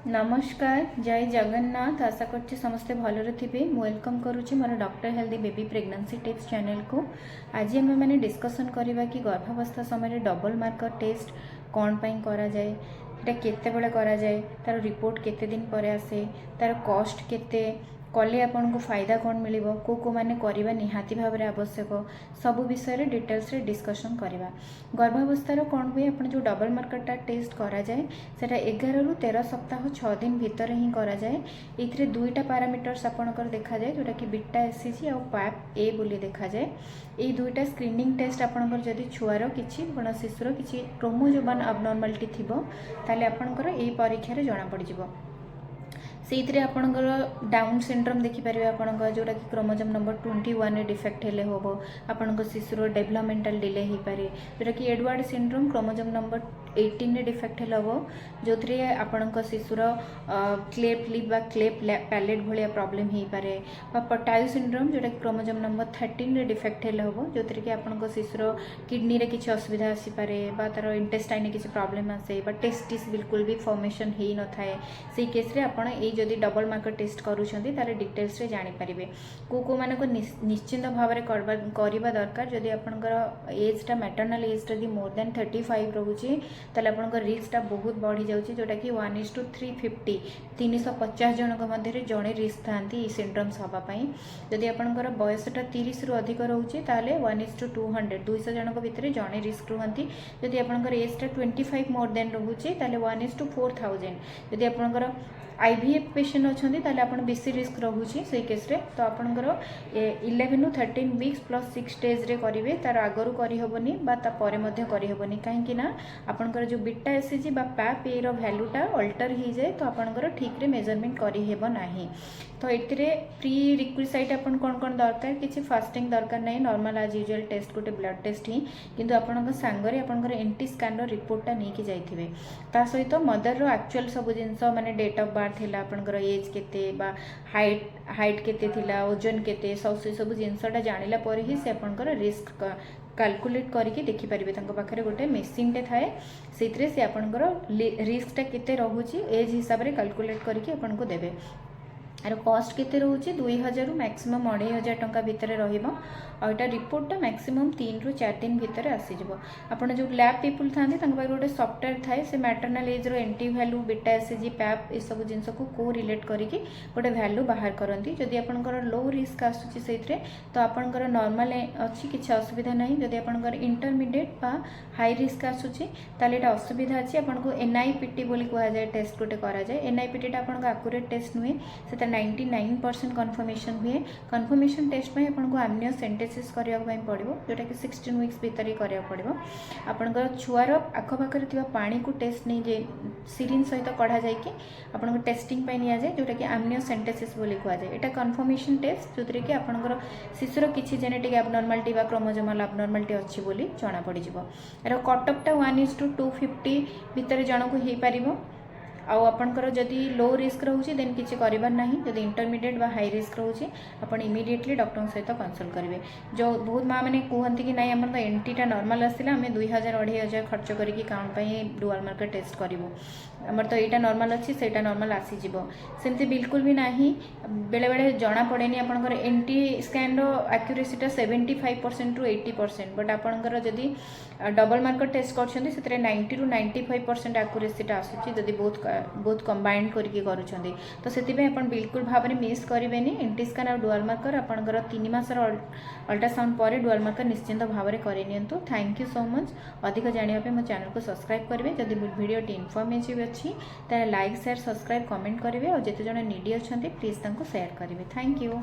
नमस्कार जय जगन्नाथ। आशा करछि समस्ते भलरे थिबे। वेलकम करुछि मोर doctor healthy baby pregnancy tips channel को। आज आम मैंने डिस्कसन करवा कि गर्भावस्था समय डबल मार्कर टेस्ट कौन पाई करा जाए, एटा केते बेले करा जाए, तार रिपोर्ट केते दिन पर आसे, तार कॉस्ट केते, कले आपन को फायदा कौन मिलिबो, को माने करबा निहाती भाव में आवश्यक, सब विषय डिटेल्स रे डिस्कशन करवा। गर्भावस्थार कौन हुए आपन जो डबल मार्करटा टेस्ट करा जाए सेटा 11 रु 13 सप्ताह 6 दिन भितर ही करा जाए। एथिरे दुईटा पैरामीटर्स आपनकर देखा जाए जोटा कि बीटा एससीजी और पैप ए बोली देखा जाए। ये दुईटा स्क्रीनिंग टेस्ट आपनकर जदि छुआर किछि बण शिशुर किछि क्रोमोजोम अबनॉर्मालिटी थिबो ताले आपनकर एई परीक्षा रे जाना पड़ जिवो। से आपणकर डाउन सिंड्रोम देखिपारे आपंकर जोटा कि क्रोमोजोम नंबर 21 डिफेक्ट हेले हम आपण शिशुर डेभलपमेंटल डिले हो पारे, जोटा कि Edward syndrome chromosome number 18 defect हेले हम जो आपण शिशुर क्लेप लिप बा क्लेप पैलेट भाया प्रोब्लेम हो पारे, पटायु सिंड्रोम जोटा कि क्रोमोजोम नंबर 13 डिफेक्ट हेले हम जो कि आपण शिशुर किडनी रे किसी असुविधा आसीपे, तार इंटेस्टाइन किसी प्रोब्लेम आसे, टेस्टिस बिल्कुल भी फॉर्मेशन हो न थाए। से केस आपण जदि डबल मार्कर टेस्ट करूछंती तारे डिटेल्स रे जानि परिबे को माने को निश्चिंत भाव में करबा दरकार। जदि आपनकर एज टा मैटरनल एज टा मोर देन 35 रहउची ताले आपनकर रिस्क टा बहुत बढ़ी जाउची, जोटा कि 1:350 350 जनक मध्य जड़े रिस्क थांती ई सिंड्रोम्स हवा पई। जदि आपनकर बयस टा 30 रु अधिक रहउची ताले 1:200 200 जनक भितर जड़े रिस्क रुहंती। जदि आपनकर एज टा 25 मोर देन रहउची ताले 1:4000। जदि आपनकर आईवीएफ पेशेंट अच्छा ताले आपण बेसी रिस्क रोचे से केस रे तो आपणकर 11 ରୁ 13 वीक्स प्लस 6 डेज रे करेंगे, तार आगरू करहबनी करहबनी कहीं ना आपणकर जो बीटा एससीजी बा पैप ए रो वैल्यूटा अल्टर हो जाए तो आपणकर ठीक रे मेजरमेंट करहेब नाही। तो ये प्री रिक्विजिट आपन कौन कौन दरकार, किसी फास्टिंग दरकार नहीं, नॉर्मल आज यूजुअल टेस्ट गोटे ब्लड टेस्ट ही, किंतु आपन सांगरे आपनकर एंटी स्कैन रिपोर्टा नहीं कि जाइथिबे। ता सहित मदर रो एक्चुअल सब जिनस माने डेट ऑफ बर्थ थिला, आपनकर एज केते बा हाइट केते थिला, ओजन केते, सब जिनसटा जानिला पर ही से आपनकर रिस्क कैलकुलेट करके देखि परिबे। तांको पाखरे गोटे मशीन टे थाए सेतरे से आपनकर रिस्क टा केते रहउची एज हिसाब रे कैलकुलेट करके आपन को देबे। यार कॉस्ट केते रहउची 2000 रु मैक्सिमम 2500 टंका भितर रहिबो और एटा रिपोर्टा मैक्सिमम 3 ରୁ 4 दिन भितर आसी जिवो। आपण जो लैब पीपल थांती तांको पाखरे गोटे सॉफ्टवेयर थाए से मैटरनल एज रो NT value beta hCG PAPP A सब जिंस को रिलेट करके गोटे वैल्यू बाहर करंती। जदि आपनकर लो रिस्क आसुची सेतरे तो आपनकर नॉर्मल अछि किछि असुविधा नहीं। जदि आपनकर इंटरमीडिएट बा हाई रिस्क आसुची ताले एटा असुविधा अछि। आपनको एनआईपीटी बोली कहा जाए टेस्ट गोटे करा जाए। एनआईपीटी टा आपनको एक्यूरेट टेस्ट नुहे, सेटा 99% कन्फर्मेशन हुए। कन्फर्मेशन टेस्ट में आपको आम्नियो सेंटेसिस करने पड़ो जोटा कि 16 वीक्स भितर ही करा पड़ो। आपंकर छुआर आखपाखे पानी को टेस्ट नहीं जाए सिरिंज सहित कढ़ा जाए आपन टेस्टिंग नि जाए जोटा कि आम्नियो सेंटेसिस बोली कहा जाए। यहाँ कन्फर्मेशन टेस्ट जो कि आपंकर शिशुर किसी जेनेटिक एबनॉर्मालिटी बा क्रोमोजोमल एबनॉर्मालिटी अच्छी बोली जना पड़ जाए। यार कटअपटा 1:250 भितर जन को हो पार। आउ आपनकर जदि लो रिस्क रोचे देन किसी करिबार नहीं, जदि इंटरमीडिएट बा हाई रिस्क रोचे आपण इमीडिएटली डॉक्टर सहित कंसल्ट करेंगे। जो बहुत माँ मैंने कहते कि नहीं आम तो एंटीटा नॉर्मल आसला आम 2000-2500 खर्च करके कौन डुअल मार्कर टेस्ट करूँ, आमर तो यहाँ नॉर्मल अच्छी से नॉर्मल आसीज सेमती बिल्कुल भी नहीं। बेले बेले जना पड़े आपंकर एंटी स्कैन एक्यूरेसीटा 75% ରୁ 80%, बट आपंकर जदि डबल मार्कर टेस्ट कर 90 ରୁ 95% एक्यूरेसीटा आसूँ जदि बहुत कंबाइंड करके करूछंदी। तो सेतिबे आपण बिल्कुल भाव में मिस करेंगे। एंटी स्कैन और डुअल मार्कर आपंकर 3 मासर अल्ट्रासाउंड पर डुअल मार्कर निश्चिंत भाव में करेनियंतु। Thank you so much. अधिक जानापी मो चैनल को सब्सक्राइब करेंगे। जदि वीडियो इनफॉर्मेटिव अच्छी ताले लाइक शेयर सब्सक्राइब कमेंट करेंगे और जिते जन नीडी अच्छा प्लीज शेयर करेंगे। Thank you.